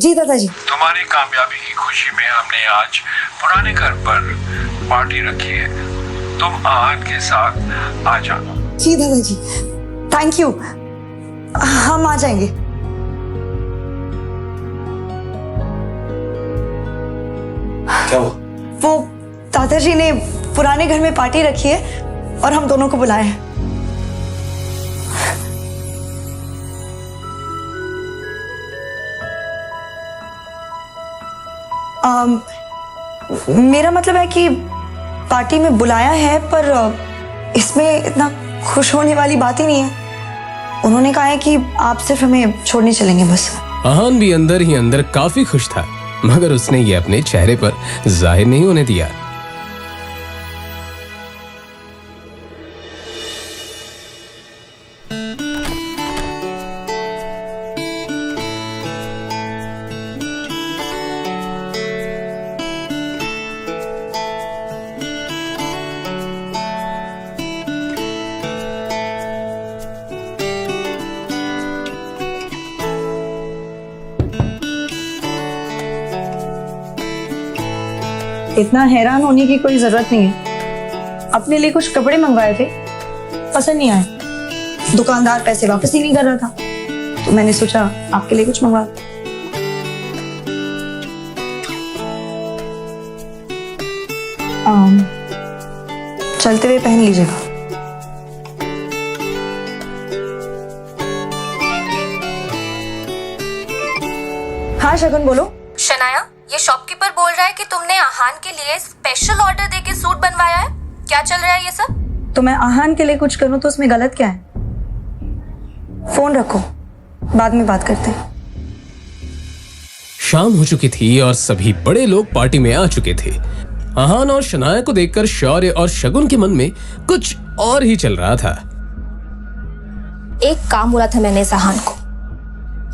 जी दादा जी। तुम्हारी कामयाबी की खुशी में हमने आज पुराने घर पर पार्टी रखी है, तुम आहान के साथ आ जाना। जी दादा जी, थैंक यू, हम आ जाएंगे। क्या वो दादाजी ने पुराने घर में पार्टी रखी है और हम दोनों को बुलाया है। मेरा मतलब है कि पार्टी में बुलाया है, पर इसमें इतना खुश होने वाली बात ही नहीं है। उन्होंने कहा है कि आप सिर्फ हमें छोड़ने चलेंगे बस। आहान भी अंदर ही अंदर काफी खुश था, मगर उसने ये अपने चेहरे पर जाहिर नहीं होने दिया। इतना हैरान होने की कोई जरूरत नहीं है। अपने लिए कुछ कपड़े मंगवाए थे, पसंद नहीं आए। दुकानदार पैसे वापस ही नहीं कर रहा था, तो मैंने सोचा आपके लिए कुछ मंगवा। चलते हुए पहन लीजिएगा। हाँ शगुन बोलो। शनाया, ये शॉपकीपर बोल रहा है कि तुमने आहान के लिए स्पेशल ऑर्डर देके सूट बनवाया है। क्या चल रहा है ये सब? तो मैं आहान के लिए कुछ करूं तो उसमें गलत क्या है? फोन रखो, बाद में बात करते हैं। शाम हो चुकी थी और सभी बड़े लोग पार्टी में आ चुके थे। आहान और शनाया को देखकर शौर्य और शगुन के मन में कुछ और ही चल रहा था। एक काम बोला था मैंने इस आहान को,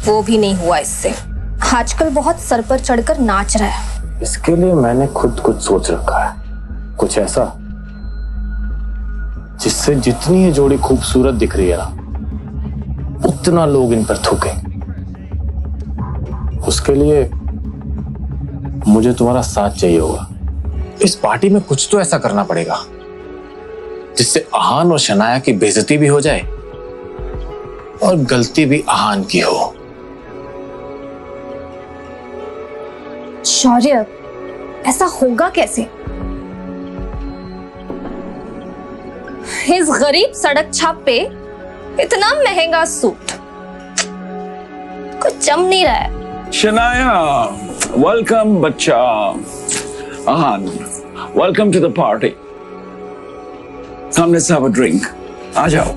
वो भी नहीं हुआ इससे। आजकल बहुत सर पर चढ़कर नाच रहा है। इसके लिए मैंने खुद कुछ सोच रखा है, कुछ ऐसा जिससे जितनी ये जोड़ी खूबसूरत दिख रही है ना, उतना लोग इन पर थूके। उसके लिए मुझे तुम्हारा साथ चाहिए होगा। इस पार्टी में कुछ तो ऐसा करना पड़ेगा जिससे आहान और शनाया की बेइज्जती भी हो जाए और गलती भी आहान की हो। शौर्य, ऐसा होगा कैसे? इस गरीब सड़क छाप पे इतना महंगा सूट कुछ जम नहीं रहा है। शनाया, वेलकम बच्चा। Aahan, welcome to the party. Come let's have a drink. आ जाओ।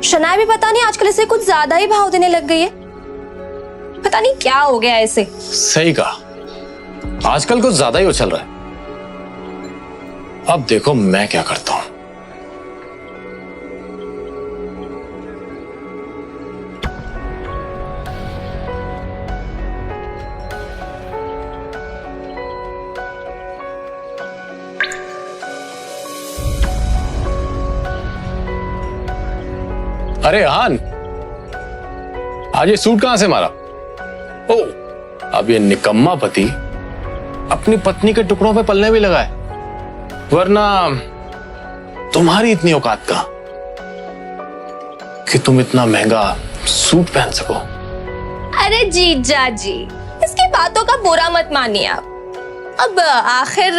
शनाया भी पता नहीं आजकल इसे कुछ ज्यादा ही भाव देने लग गई है। पता नहीं क्या हो गया ऐसे। सही कहा, आजकल कुछ ज्यादा ही उछल रहा है। अब देखो मैं क्या करता हूं। अरे आहान, आज ये सूट कहां से मारा? ओ, अब ये निकम्मा पति अपनी पत्नी के टुकड़ों पे पलने भी लगा है, वरना तुम्हारी इतनी औकात कहां कि तुम इतना महंगा सूट पहन सको। अरे जीजा जी, इसकी बातों का बुरा मत मानिए आप। अब आखिर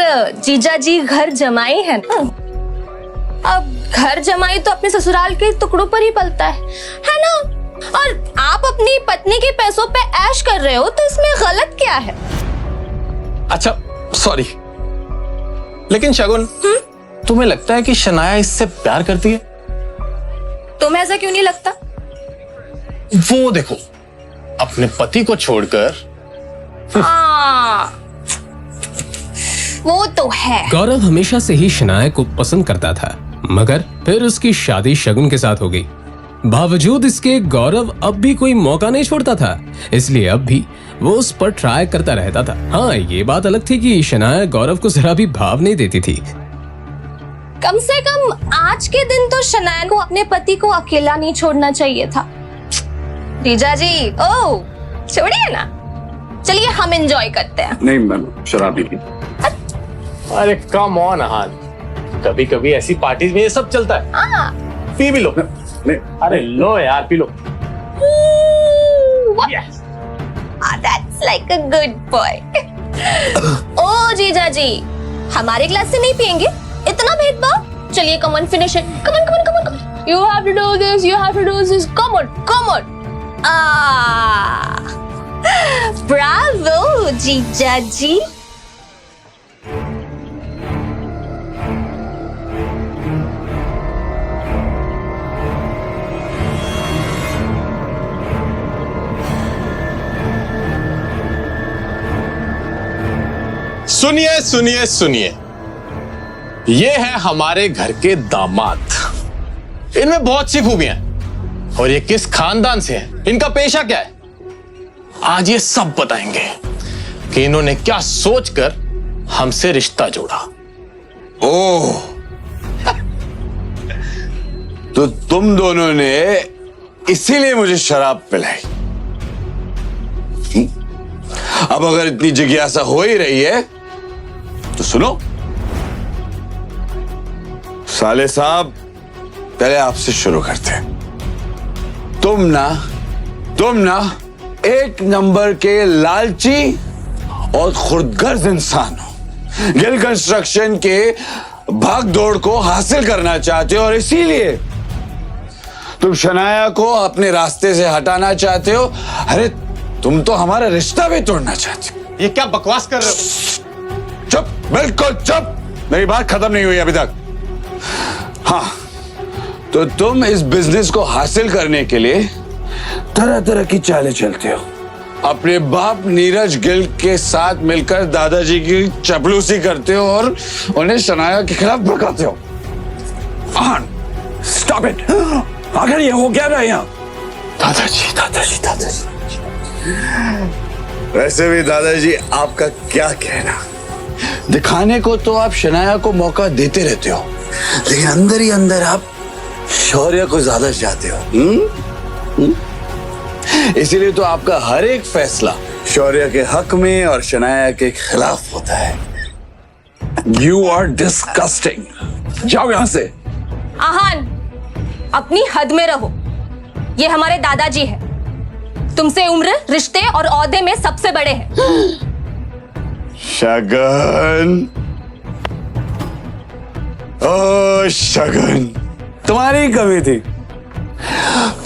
जीजा जी घर जमाई है ना। अब घर जमाई तो अपने ससुराल के टुकड़ों पर ही पलता है ना? और आप अपनी पत्नी के पैसों पे ऐश कर रहे हो, तो इसमें गलत क्या है? अच्छा सॉरी, लेकिन शगुन, तुम्हें लगता है कि शनाया इससे प्यार करती है? तुम्हें ऐसा क्यों नहीं लगता? वो देखो, अपने पति को छोड़कर। हाँ, वो तो है। गौरव हमेशा से ही शनाया को पसंद करता था, मगर फिर उसकी शादी शगुन के साथ हो गई। बावजूद इसके गौरव अब भी कोई मौका नहीं छोड़ता था, इसलिए अब भी वो उस पर ट्राई करता रहता था। हाँ, ये बात अलग थी कि शनाया गौरव को जरा भी भाव नहीं देती थी। कम से कम आज के दिन तो शनाया को अपने पति को अकेला नहीं छोड़ना चाहिए था। जीजा जी, ओ छोड़िए ना, चलिए हम एंजॉय करते हैं। नहीं मैम, शराब नहीं पी। अरे कम ऑन अहान, कभी कभी ऐसी पार्टीज में ये सब चलता है। पी भी लो। नहीं, अरे लो यार, P low. Yes. That's like a good boy. ओ जीजा जी, हमारे ग्लास से नहीं पियेंगे? इतना भेदभाव? चलिए, come on, finish it. Come on. You have to do this. You have to do this. Come on. Bravo, जीजा जी. सुनिए, ये है हमारे घर के दामाद। इनमें बहुत सी खूबियां हैं और ये किस खानदान से है, इनका पेशा क्या है, आज ये सब बताएंगे कि इन्होंने क्या सोचकर हमसे रिश्ता जोड़ा। ओह, तो तुम दोनों ने इसीलिए मुझे शराब पिलाई। अब अगर इतनी जिज्ञासा हो ही रही है तो सुनो। साले साहब, पहले आपसे शुरू करते हैं। तुम ना एक नंबर के लालची और खुदगर्ज इंसान हो। गिल कंस्ट्रक्शन के भाग दौड़ को हासिल करना चाहते हो और इसीलिए तुम शनाया को अपने रास्ते से हटाना चाहते हो। अरे तुम तो हमारा रिश्ता भी तोड़ना चाहते हो। ये क्या बकवास कर रहे हो? चुप, बिल्कुल चुप। मेरी बात खत्म नहीं हुई अभी तक। हाँ, तो तुम इस बिजनेस को हासिल करने के लिए तरह तरह की चालें चलते हो। अपने बाप नीरज गिल के साथ मिलकर दादाजी की चपलूसी करते हो और उन्हें शनाया के खिलाफ भड़काते हो। Stop it. आखिर ये हो क्या रहा है यहाँ? दादाजी। वैसे भी दादाजी, आपका क्या कहना? दिखाने को तो आप शनाया को मौका देते रहते हो, लेकिन अंदर ही अंदर आप शौर्य को ज्यादा चाहते हो। इसीलिए तो आपका हर एक फैसला शौर्य के हक में और शनाया के खिलाफ होता है। You are disgusting. जाओ यहां से। आहान, अपनी हद में रहो। ये हमारे दादाजी हैं। तुमसे उम्र, रिश्ते और औहदे में सबसे बड़े हैं। शगन, ओ शगन, तुम्हारी कमी थी।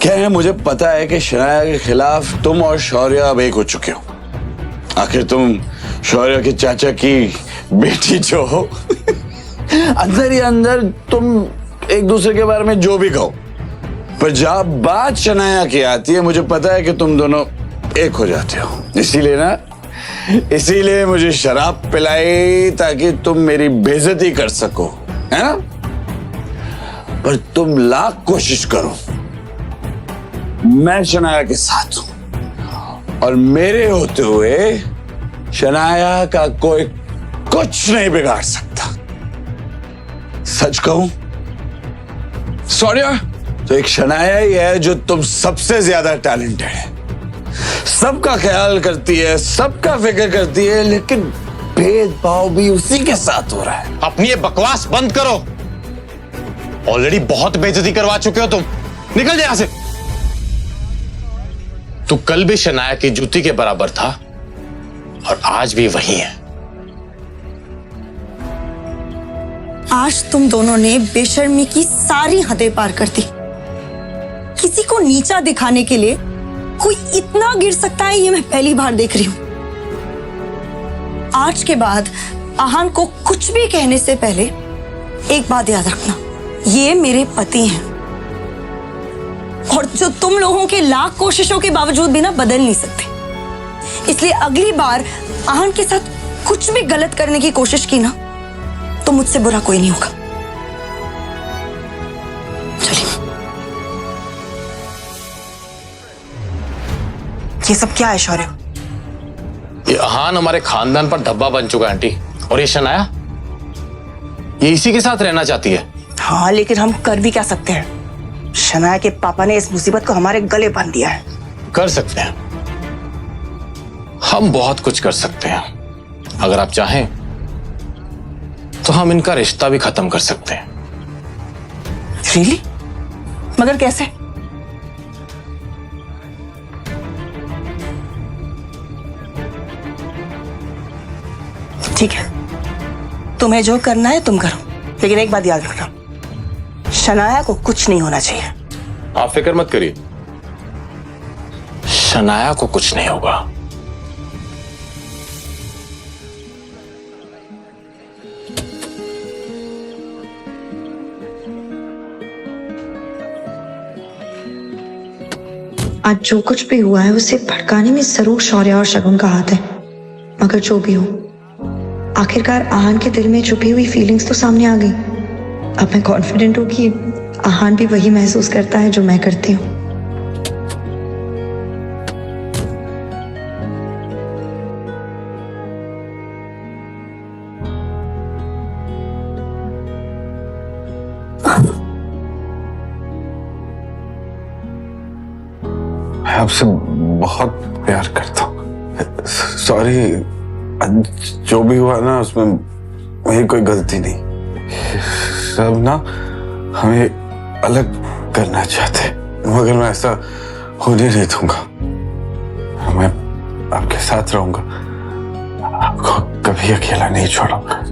क्या है, मुझे पता है कि शनाया के खिलाफ तुम और शौर्य अब एक हो चुके हो। आखिर तुम शौर्य के चाचा की बेटी जो हो। अंदर ही अंदर तुम एक दूसरे के बारे में जो भी कहो, पर जब बात शनाया की आती है, मुझे पता है कि तुम दोनों एक हो जाते हो। इसीलिए मुझे शराब पिलाई ताकि तुम मेरी बेइज्जती कर सको, है ना? पर तुम लाख कोशिश करो, मैं शनाया के साथ हूं और मेरे होते हुए शनाया का कोई कुछ नहीं बिगाड़ सकता। सच कहूं, शौर्य, तो एक शनाया ही है जो तुम सबसे ज्यादा टैलेंटेड है। सबका ख्याल करती है, सबका फिक्र करती है, लेकिन भेदभाव भी उसी के साथ हो रहा है। अपनी ये बकवास बंद करो। ऑलरेडी बहुत बेइज्जती करवा चुके हो तुम। निकल जा यहां से। तू कल भी शनाया की जूती के बराबर था और आज भी वही है। आज तुम दोनों ने बेशर्मी की सारी हदें पार कर दी। किसी को नीचा दिखाने के लिए कोई इतना गिर सकता है, ये मैं पहली बार देख रही हूं। आज के बाद आहान को कुछ भी कहने से पहले एक बात याद रखना, ये मेरे पति हैं और जो तुम लोगों के लाख कोशिशों के बावजूद भी ना बदल नहीं सकते। इसलिए अगली बार आहान के साथ कुछ भी गलत करने की कोशिश की ना, तो मुझसे बुरा कोई नहीं होगा। चलिए। ये सब क्या है शौर्य? ये अहान हमारे खानदान पर धब्बा बन चुका है आंटी। और ये शनाया, ये इसी के साथ रहना चाहती है। हाँ, लेकिन हम कर भी क्या सकते हैं? शनाया के पापा ने इस मुसीबत को हमारे गले बांध दिया है। कर सकते हैं, हम बहुत कुछ कर सकते हैं। अगर आप चाहें तो हम इनका रिश्ता भी खत्म कर सकते हैं। रियली? मगर कैसे? ठीक है, तुम्हें जो करना है तुम करो, लेकिन एक बात याद रखना, शनाया को कुछ नहीं होना चाहिए। आप फिक्र मत करिए, शनाया को कुछ नहीं होगा। आज जो कुछ भी हुआ है उसे भड़काने में जरूर शौर्य और शगुन का हाथ है, मगर जो भी हो, आखिरकार आहान के दिल में छुपी हुई फीलिंग्स तो सामने आ गई। अब मैं कॉन्फिडेंट हूँ कि आहान भी वही महसूस करता है जो मैं करती हूँ। मैं आपसे बहुत प्यार करता हूँ। सॉरी, जो भी हुआ ना उसमें मेरी कोई गलती नहीं। सब ना हमें अलग करना चाहते, मगर मैं ऐसा होने नहीं दूंगा। मैं आपके साथ रहूंगा, आपको कभी अकेला नहीं छोड़ूंगा।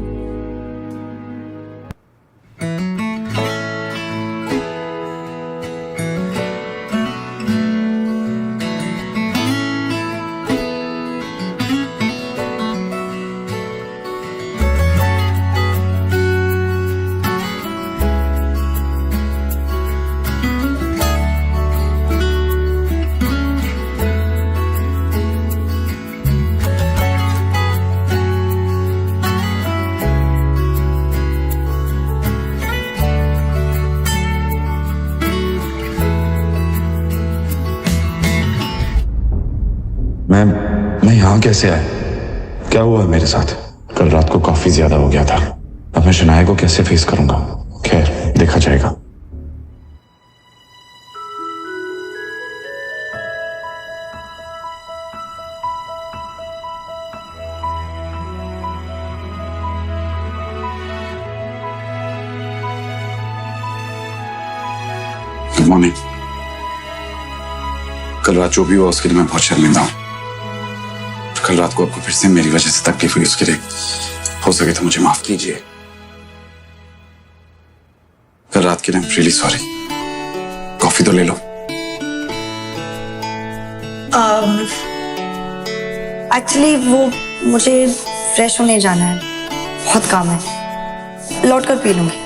मैं यहाँ कैसे आया? क्या हुआ है मेरे साथ? कल रात को काफी ज्यादा हो गया था। अब मैं शनाया को कैसे फेस करूंगा? खैर, देखा जाएगा। Good morning. कल रात जो भी हुआ उसके लिए मैं बहुत शर्मिंदा हूँ। कल रात को आपको फिर से मेरी वजह से तकलीफ हुई, उसके लिए हो सके तो मुझे माफ कीजिए। कल रात के लिए I am really sorry. Coffee तो ले लो। एक्चुअली वो मुझे फ्रेश होने जाना है, बहुत काम है, लौट कर पी लूंगी।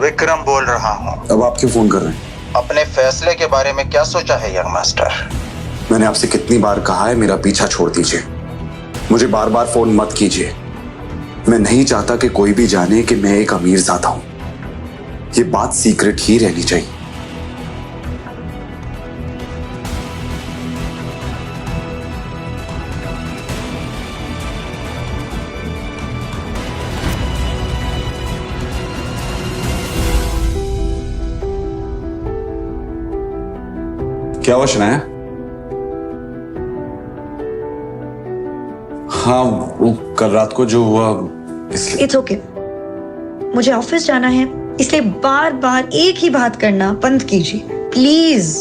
विक्रम बोल रहा हूँ। अब आप क्यों फोन कर रहे हैं? अपने फैसले के बारे में क्या सोचा है यंग मास्टर? मैंने आपसे कितनी बार कहा है मेरा पीछा छोड़ दीजिए, मुझे बार बार फोन मत कीजिए। मैं नहीं चाहता कि कोई भी जाने कि मैं एक अमीर ज़ादा हूं। ये बात सीक्रेट ही रहनी चाहिए। क्या हुआ शनाया? हाँ, वो कल रात को जो हुआ इसलिए। इट्स ओके, मुझे ऑफिस जाना है, इसलिए बार बार एक ही बात करना बंद कीजिए प्लीज।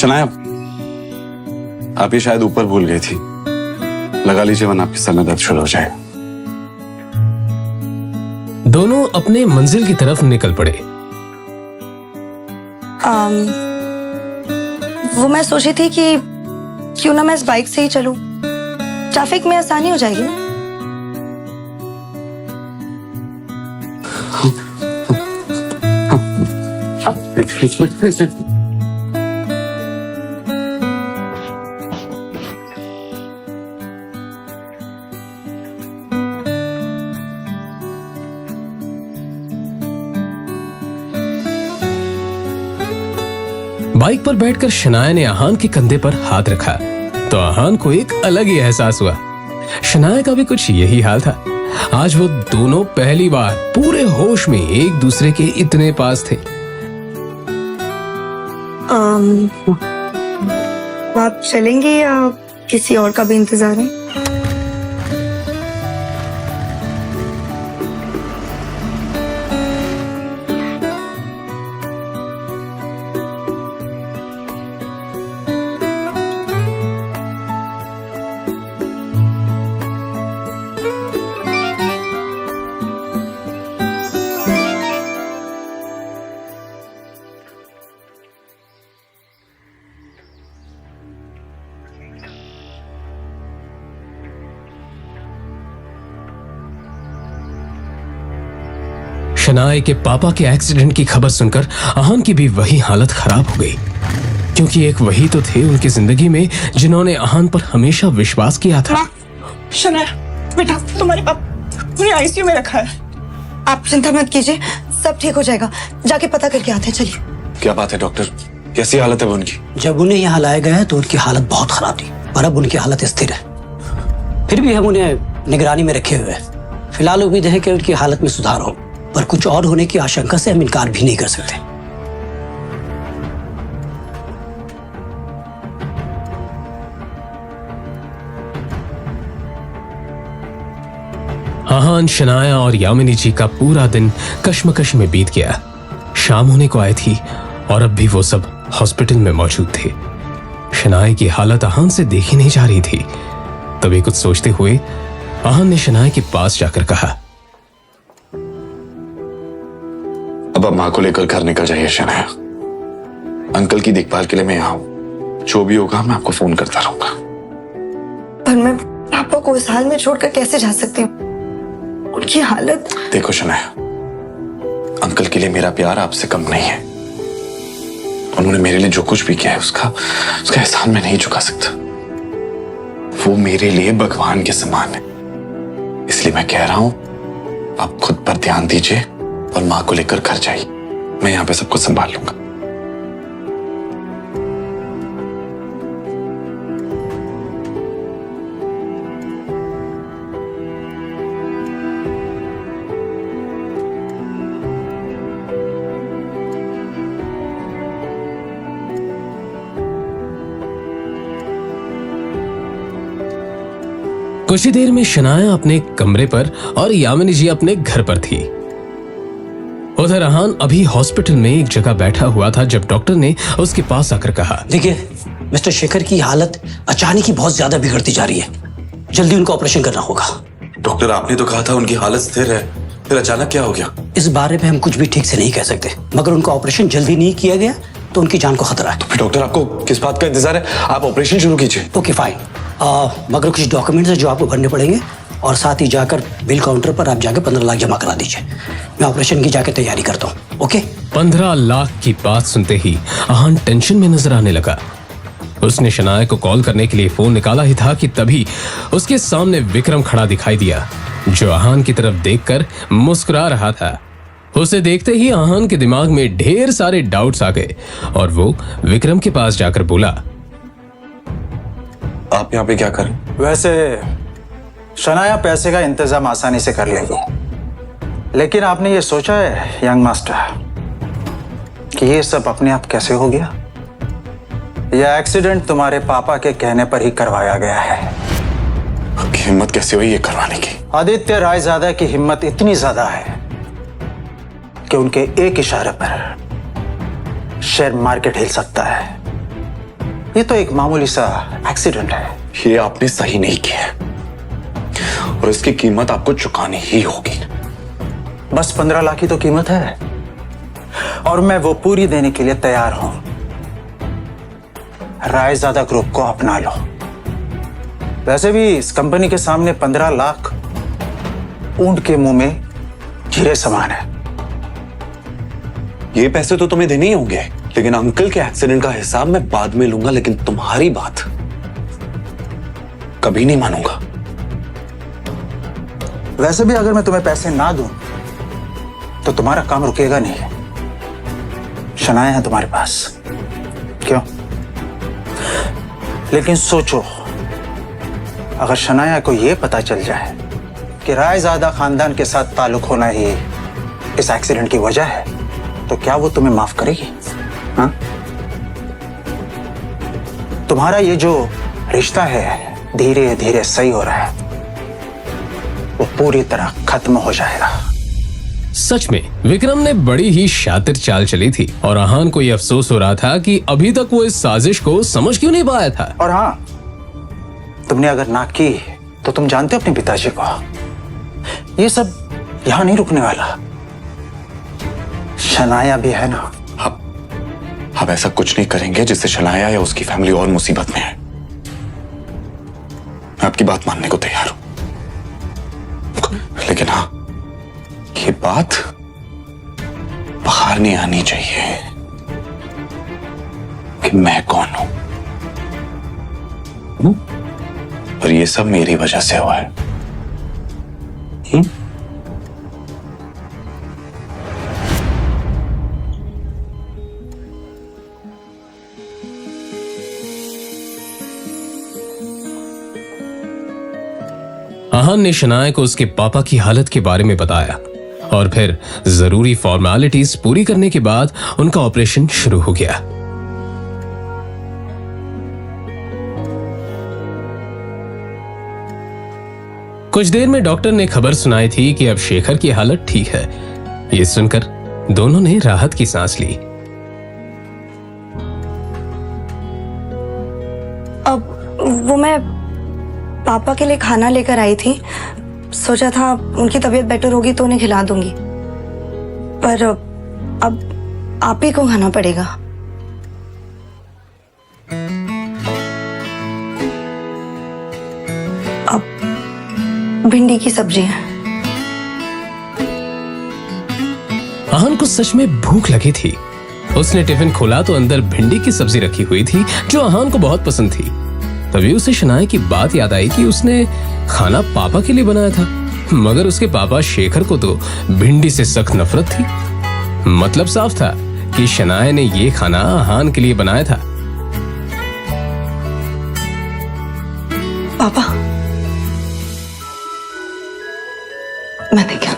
शनाया, आप ये शायद ऊपर भूल गई थी, लगा लीजिए वरना आपके सर में दर्द शुरू हो जाएगा। दोनों अपने मंजिल की तरफ निकल पड़े। वो मैं सोची थी कि क्यों ना मैं इस बाइक से ही चलूं, ट्रैफिक में आसानी हो जाएगी ना। बाइक पर बैठकर शनाया ने आहान के कंधे पर हाथ रखा तो आहान को एक अलग ही एहसास हुआ। शनाया का भी कुछ यही हाल था। आज वो दोनों पहली बार पूरे होश में एक दूसरे के इतने पास थे। आप चलेंगे या किसी और का भी इंतजार है? शनाया के पापा के एक्सीडेंट की खबर सुनकर आहान की भी वही हालत खराब हो गई, क्योंकि एक वही तो थे उनकी जिंदगी में जिन्होंने आहान पर हमेशा विश्वास किया था। शनाया बेटा, तुम्हारे पापा उन्हें आईसीयू में रखा है। आप चिंता मत कीजिए, सब ठीक हो जाएगा। जाके पता करके आते हैं, चलिए। क्या बात है डॉक्टर, कैसी हालत है वो उनकी? जब उन्हें यहाँ लाया गया तो उनकी हालत बहुत खराब थी और अब उनकी हालत स्थिर है। फिर भी हम उन्हें निगरानी में रखे हुए हैं। फिलहाल उम्मीद है कि उनकी हालत में सुधार हो, पर कुछ और होने की आशंका से हम इनकार भी नहीं कर सकते। आहान, शनाया और यामिनी जी का पूरा दिन कश्मकश में बीत गया। शाम होने को आई थी और अब भी वो सब हॉस्पिटल में मौजूद थे। शनाया की हालत आहान से देखी नहीं जा रही थी। तभी कुछ सोचते हुए आहान ने शनाया के पास जाकर कहा, अब आप माँ को लेकर घर निकल जाइए शनाया। अंकल की देखभाल के लिए मैं यहाँ हूँ। जो भी होगा मैं आपको फोन करता रहूंगा। पर मैं पापा को इस हाल में छोड़कर कैसे जा सकती हूँ? उनकी हालत। देखो शनाया, अंकल के लिए मेरा प्यार आपसे कम नहीं है। उन्होंने मेरे लिए जो कुछ भी किया है उसका एहसान मैं नहीं चुका सकता। वो मेरे लिए भगवान के समान है। इसलिए मैं कह रहा हूं, आप खुद पर ध्यान दीजिए और माँ को लेकर घर जाइए। मैं यहाँ पे सब कुछ संभाल लूंगा। कुछ ही देर में शनाया अपने कमरे पर और यामिनी जी अपने घर पर थी। उधर आहान अभी हॉस्पिटल में एक जगह बैठा हुआ था जब डॉक्टर ने उसके पास आकर कहा, देखिए मिस्टर शेखर की हालत अचानक ही बहुत ज्यादा बिगड़ती जा रही है। जल्दी उनको ऑपरेशन करना होगा। डॉक्टर, आपने तो कहा था उनकी हालत स्थिर है, फिर अचानक क्या हो गया? इस बारे में हम कुछ भी ठीक से नहीं कह सकते, मगर उनका ऑपरेशन जल्दी नहीं किया गया तो उनकी जान को खतरा है। फिर डॉक्टर, आपको किस बात का इंतजार है? आप ऑपरेशन शुरू कीजिए। ओके फाइन, मगर कुछ डॉक्यूमेंट्स है जो आपको भरने पड़ेंगे और साथ ही जाकर बिल काउंटर पर आप जाकर 15 लाख जमा करा दीजिए। मैं ऑपरेशन की जाकर तैयारी करता हूँ। ओके? 15 लाख की बात सुनते ही आहान टेंशन में नजर आने लगा। उसने शनाया को कॉल करने के लिए फोन निकाला ही था कि तभी उसके सामने विक्रम खड़ा दिखाई दिया, जो आहान की तरफ देखकर मुस्कुरा रहा था। उसे देखते ही आहान के दिमाग में ढेर सारे डाउट्स आ गए और वो विक्रम के पास जाकर बोला, आप यहाँ पे क्या कर रहे हैं? वैसे शनाया पैसे का इंतजाम आसानी से कर लेगी, लेकिन आपने ये सोचा है यंग मास्टर कि ये सब अपने आप कैसे हो गया? यह एक्सीडेंट तुम्हारे पापा के कहने पर ही करवाया गया है। आपकी हिम्मत कैसे हुई ये करवाने की? आदित्य रायजादा की हिम्मत इतनी ज्यादा है कि उनके एक इशारे पर शेयर मार्केट हिल सकता है। ये तो एक मामूली सा एक्सीडेंट है। ये आपने सही नहीं किया और इसकी कीमत आपको चुकानी ही होगी। बस 15 लाख की तो कीमत है और मैं वो पूरी देने के लिए तैयार हूं। रायजादा ग्रुप को अपना लो। वैसे भी इस कंपनी के सामने 15 लाख ऊंट के मुंह में जीरे समान है। ये पैसे तो तुम्हें देने ही होंगे, लेकिन अंकल के एक्सीडेंट का हिसाब मैं बाद में लूंगा, लेकिन तुम्हारी बात कभी नहीं मानूंगा। वैसे भी अगर मैं तुम्हें पैसे ना दूं तो तुम्हारा काम रुकेगा नहीं। शनाया है तुम्हारे पास, क्यों? लेकिन सोचो, अगर शनाया को यह पता चल जाए कि रायजादा खानदान के साथ ताल्लुक होना ही इस एक्सीडेंट की वजह है, तो क्या वो तुम्हें माफ करेगी? हाँ? तुम्हारा ये जो रिश्ता है धीरे धीरे सही हो रहा है, वो पूरी तरह खत्म हो जाएगा। सच में विक्रम ने बड़ी ही शातिर चाल चली थी और आहान को यह अफसोस हो रहा था कि अभी तक वो इस साजिश को समझ क्यों नहीं पाया था। और हाँ, तुमने अगर ना की तो तुम जानते हो अपने पिताजी को, ये सब यहां नहीं रुकने वाला। शनाया भी है ना। अब ऐसा कुछ नहीं करेंगे जिससे शनाया या उसकी फैमिली और मुसीबत में है। मैं आपकी बात मानने को तैयार हूं, लेकिन हाँ, ये बात बाहर नहीं आनी चाहिए कि मैं कौन हूं। और ये सब मेरी वजह से हुआ है। आहान ने शनाया को उसके पापा की हालत के बारे में बताया और फिर जरूरी फॉर्मेलिटीज पूरी करने के बाद उनका ऑपरेशन शुरू हो गया। कुछ देर में डॉक्टर ने खबर सुनाई थी कि अब शेखर की हालत ठीक है। ये सुनकर दोनों ने राहत की सांस ली। अब वो मैं पापा के लिए खाना लेकर आई थी, सोचा था उनकी तबीयत बेटर होगी तो उन्हें खिला दूंगी, पर अब आप ही को खाना पड़ेगा। अब भिंडी की सब्जी है। आहान को सच में भूख लगी थी। उसने टिफिन खोला तो अंदर भिंडी की सब्जी रखी हुई थी जो आहान को बहुत पसंद थी। तभी उसे शनाया की बात याद आई कि उसने खाना पापा के लिए बनाया था, मगर उसके पापा शेखर को तो भिंडी से सख्त नफरत थी। मतलब साफ था कि शनाया ने ये खाना आहान के लिए बनाया था। पापा, मैंने क्या?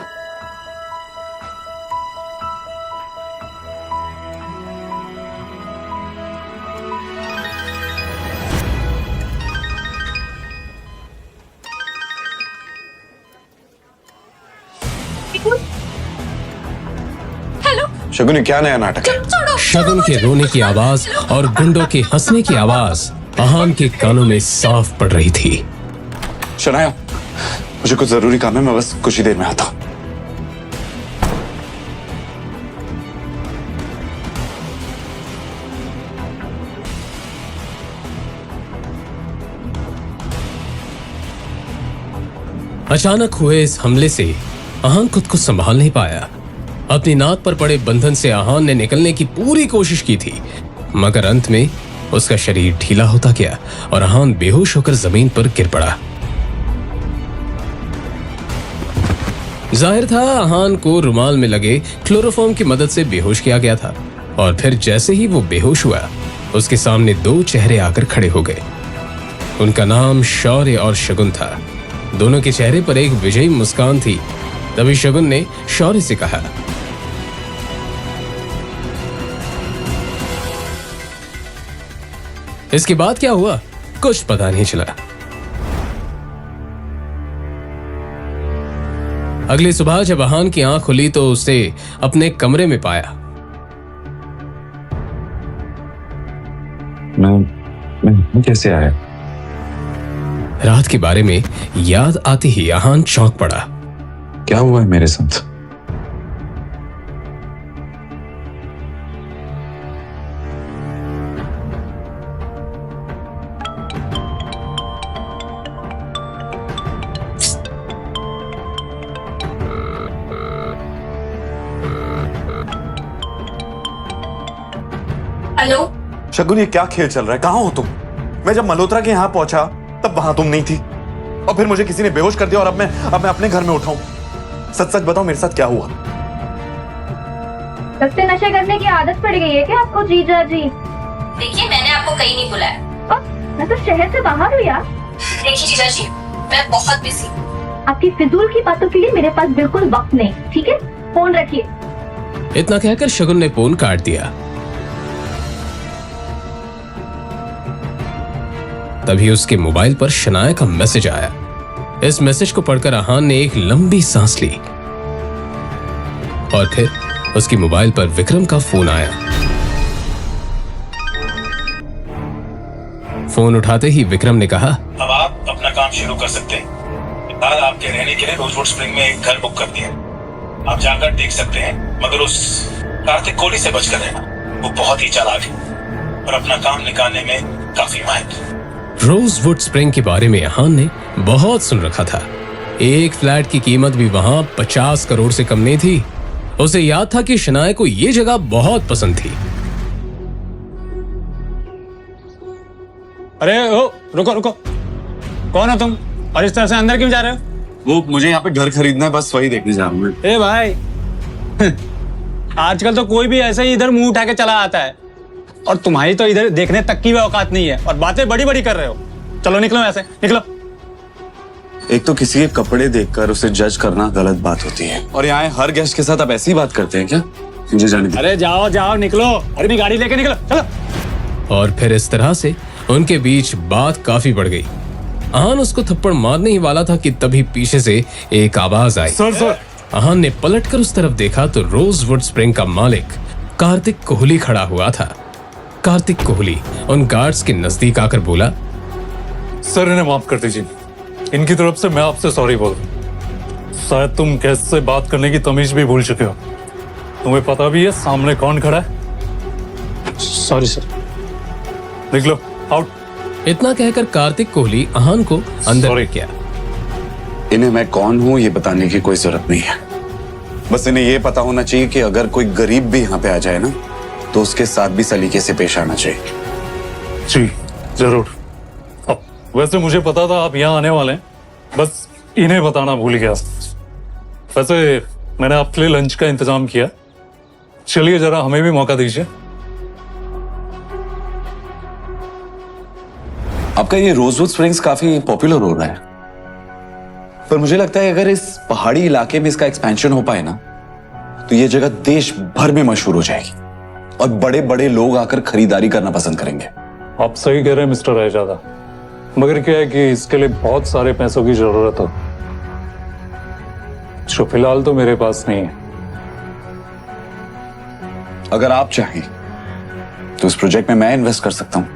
शगुन, क्या नया नाटक है? शगुन के रोने की आवाज और गुंडों के हंसने की आवाज आहान के कानों में साफ पड़ रही थी। शनाया, मुझे कुछ जरूरी काम है, मैं बस कुछ ही देर में आता हूं। अचानक हुए इस हमले से आहान खुद को संभाल नहीं पाया। अपनी नाक पर पड़े बंधन से आहान ने निकलने की पूरी कोशिश की थी, मगर अंत में उसका शरीर ढीला होता गया और आहान बेहोश होकर जमीन पर गिर पड़ा। जाहिर था आहान को रुमाल में लगे क्लोरोफॉर्म की मदद से बेहोश किया गया था और फिर जैसे ही वो बेहोश हुआ, उसके सामने दो चेहरे आकर खड़े हो गए। उनका नाम शौर्य और शगुन था। दोनों के चेहरे पर एक विजयी मुस्कान थी। तभी शगुन ने शौर्य से कहा, इसके बाद क्या हुआ कुछ पता नहीं चला। अगली सुबह जब आहान की आंख खुली तो उसे अपने कमरे में पाया। मैं कैसे आया? रात के बारे में याद आते ही आहान चौंक पड़ा। क्या हुआ है मेरे साथ? हेलो। शगुन, ये क्या खेल चल रहा है? कहाँ हो तुम? मैं जब मल्होत्रा के यहाँ पहुंचा तब वहां तुम नहीं थी, और फिर मुझे किसी ने बेहोश कर दिया, और अब मैं अपने घर में उठा हूं। सच सच बताओ, मेरे साथ क्या हुआ? लगते नशे करने की आदत पड़ गई है क्या आपको जीजा जी? देखिए, मैंने आपको कहीं नहीं बुलाया। मैं तो शहर से बाहर हूँ यार। देखिए जीजा जी, मैं बहुत बिजी। आपकी फिजूल की बातों के लिए मेरे पास बिल्कुल वक्त नहीं, ठीक है? फोन रखिए। इतना कहकर शगुन ने फोन काट दिया। तभी उसके मोबाइल पर शनाया का मैसेज आया। इस मैसेज को पढ़कर आहान ने एक लंबी सांस ली और फिर उसकी मोबाइल पर विक्रम का फोन आया। फोन उठाते ही विक्रम ने कहा, अब आप अपना काम शुरू कर सकते हैं। आज आपके रहने के लिए रोजवुड स्प्रिंग में एक घर बुक कर दिया। आप जाकर देख सकते हैं, मगर उस कार्तिक कोहली से बचकर रहना। वो बहुत ही चालाक है और अपना काम निकालने में काफी माहिर। रोजवुड स्प्रिंग के बारे में आहान ने बहुत सुन रखा था। एक फ्लैट की कीमत भी वहां 50 करोड़ से कम नहीं थी। उसे याद था कि शनाया को यह जगह बहुत पसंद थी। अरे ओ, रुको रुको, कौन हो तुम और इस तरह से अंदर क्यों जा रहे हो? वो मुझे यहाँ पे घर खरीदना है, बस वही देखने जा रहा हूँ। ए भाई, आजकल तो कोई भी ऐसे ही इधर मुंह उठा के चला आता है, और तुम्हारी तो इधर देखने तक की भी औकात नहीं है, और बातें बड़ी बड़ी कर रहे हो। चलो निकलो ऐसे, निकलो। एक तो किसी के कपड़े देखकर उसे जज करना गलत बात होती है, और यहाँ हर गेस्ट के साथ आप ऐसी बात करते हैं क्या? मुझे जाने दीजिए। अरे जाओ जाओ, निकलो, अरे भी गाड़ी लेके निकलो, चलो। और फिर इस तरह से उनके बीच बात काफी बढ़ गई। आहान उसको थप्पड़ मारने ही वाला था कि तभी पीछे से एक आवाज आई। सर। आहान ने पलटकर उस तरफ देखा तो रोजवुड स्प्रिंग का मालिक कार्तिक कोहली खड़ा हुआ था। कार्तिक कोहली उन गार्ड्स के नजदीक आकर बोला, सर, इन्हें माफ कर दीजिए। इनकी तरफ से मैं आपसे सॉरी बोल रहा हूं। शायद तुम गेस्ट से बात करने की तमीज भी भूल चुके हो। तुम्हें पता भी है सामने कौन खड़ा है? Sorry sir. निकलो, आउट। इतना कहकर कार्तिक कोहली आहान को अंदर ले गया। इन्हें मैं कौन हूं ये बताने की कोई जरूरत नहीं है। बस इन्हें ये पता होना चाहिए कि अगर कोई गरीब भी यहाँ पे आ जाए ना, तो उसके साथ भी सलीके से पेश आना चाहिए। जी जरूर। अब वैसे मुझे पता था आप यहाँ आने वाले हैं, बस इन्हें बताना भूल गया। वैसे मैंने आपके लिए लंच का इंतजाम किया। चलिए जरा हमें भी मौका दीजिए। आपका ये रोजवुड स्प्रिंग्स काफी पॉपुलर हो रहा है, पर मुझे लगता है अगर इस पहाड़ी इलाके में इसका एक्सपेंशन हो पाए ना, तो ये जगह देश भर में मशहूर हो जाएगी और बड़े बड़े लोग आकर खरीदारी करना पसंद करेंगे। आप सही कह रहे हैं मिस्टर रायजादा, मगर क्या है कि इसके लिए बहुत सारे पैसों की जरूरत हो, जो फिलहाल तो मेरे पास नहीं है। अगर आप चाहें तो इस प्रोजेक्ट में मैं इन्वेस्ट कर सकता हूं।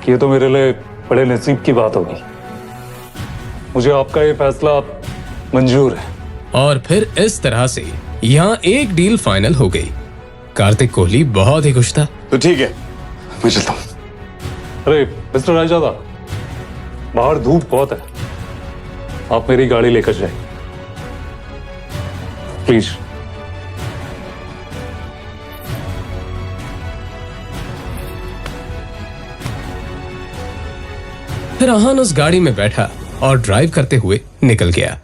ये तो मेरे लिए बड़े नसीब की बात होगी। मुझे आपका ये फैसला मंजूर है। और फिर इस तरह से यहाँ एक डील फाइनल हो गई। कार्तिक कोहली बहुत ही खुश था। तो ठीक है, मैं चलता हूं। अरे मिस्टर रायजादा, बाहर धूप बहुत है, आप मेरी गाड़ी लेकर जाए प्लीज। फिर आहान उस गाड़ी में बैठा और ड्राइव करते हुए निकल गया।